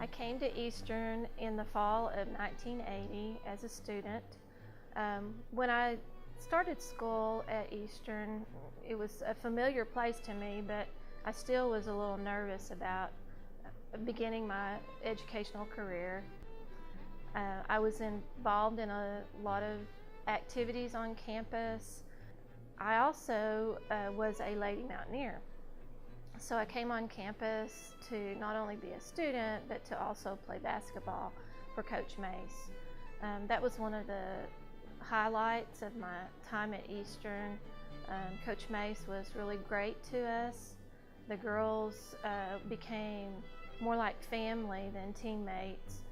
I came to Eastern in the fall of 1980 as a student. When I started school at Eastern, it was a familiar place to me, but I still was a little nervous about beginning my educational career. I was involved in a lot of activities on campus. I also was a Lady Mountaineer. So I came on campus to not only be a student, but to also play basketball for Coach Mace. That was one of the highlights of my time at Eastern. Coach Mace was really great to us. The girls became more like family than teammates.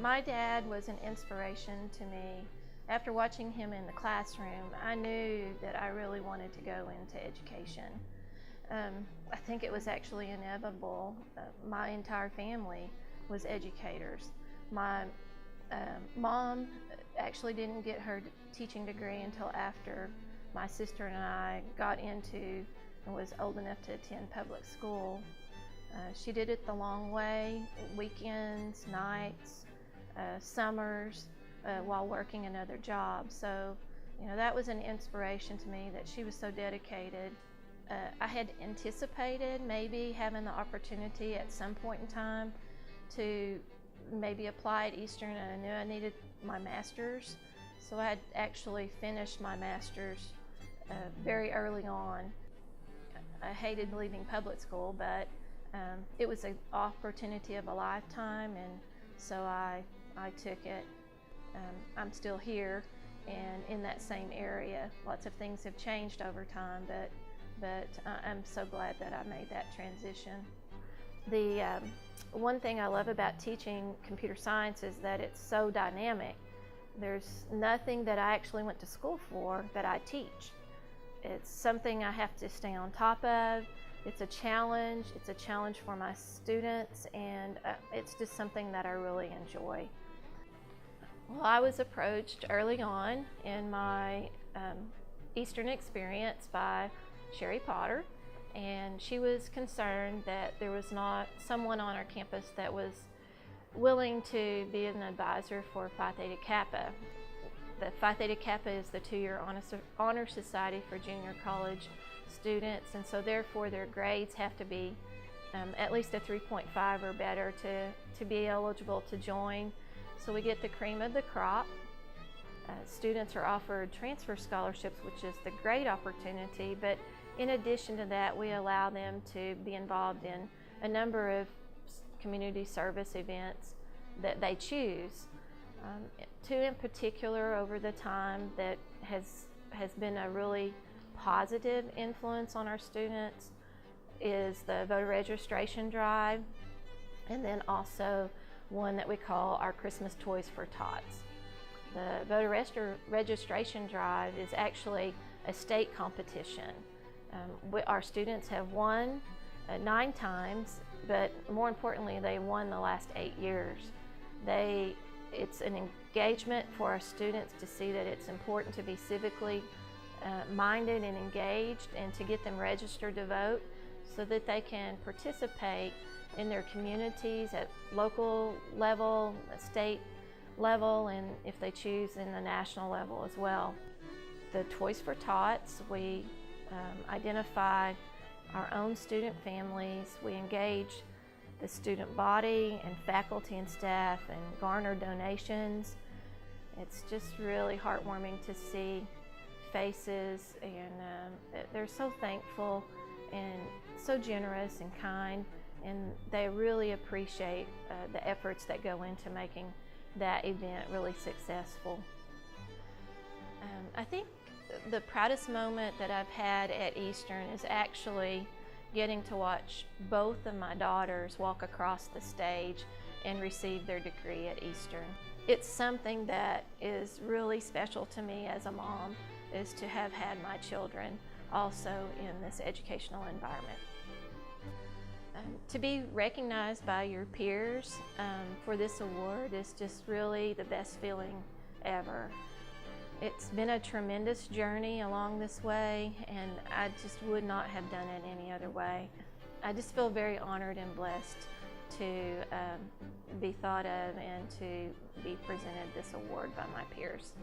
My dad was an inspiration to me. After watching him in the classroom, I knew that I really wanted to go into education. I think it was actually inevitable. My entire family was educators. My mom actually didn't get her teaching degree until after my sister and I got into and was old enough to attend public school. She did it the long way, weekends, nights, summers, while working another job. So, that was an inspiration to me that she was so dedicated. I had anticipated maybe having the opportunity at some point in time to maybe apply at Eastern, and I knew I needed my master's. So I had actually finished my master's very early on. I hated leaving public school, but it was an opportunity of a lifetime, and so I took it. I'm still here and in that same area. Lots of things have changed over time, but I'm so glad that I made that transition. The one thing I love about teaching computer science is that it's so dynamic. There's nothing that I actually went to school for that I teach. It's something I have to stay on top of. It's a challenge. It's a challenge for my students, and it's just something that I really enjoy. Well, I was approached early on in my Eastern experience by Sherry Potter, and she was concerned that there was not someone on our campus that was willing to be an advisor for Phi Theta Kappa. The Phi Theta Kappa is the 2-year honor society for junior college students, and so therefore their grades have to be at least a 3.5 or better to be eligible to join. So we get the cream of the crop. Students are offered transfer scholarships, which is the great opportunity, but in addition to that, we allow them to be involved in a number of community service events that they choose. Two in particular over the time that has been a really positive influence on our students is the voter registration drive, and then also one that we call our Christmas Toys for Tots. The voter registration drive is actually a state competition. Our students have won 9 times, but more importantly, they won the last 8 years. It's an engagement for our students to see that it's important to be civically minded and engaged, and to get them registered to vote so that they can participate in their communities at local level, state level, and if they choose in the national level as well. The Toys for Tots, we identify our own student families. We engage the student body and faculty and staff and garner donations. It's just really heartwarming to see faces, and they're so thankful and so generous and kind, and they really appreciate the efforts that go into making that event really successful. I think the proudest moment that I've had at Eastern is actually getting to watch both of my daughters walk across the stage and receive their degree at Eastern. It's something that is really special to me as a mom, is to have had my children also in this educational environment. To be recognized by your peers for this award is just really the best feeling ever. It's been a tremendous journey along this way, and I just would not have done it any other way. I just feel very honored and blessed to be thought of and to be presented this award by my peers.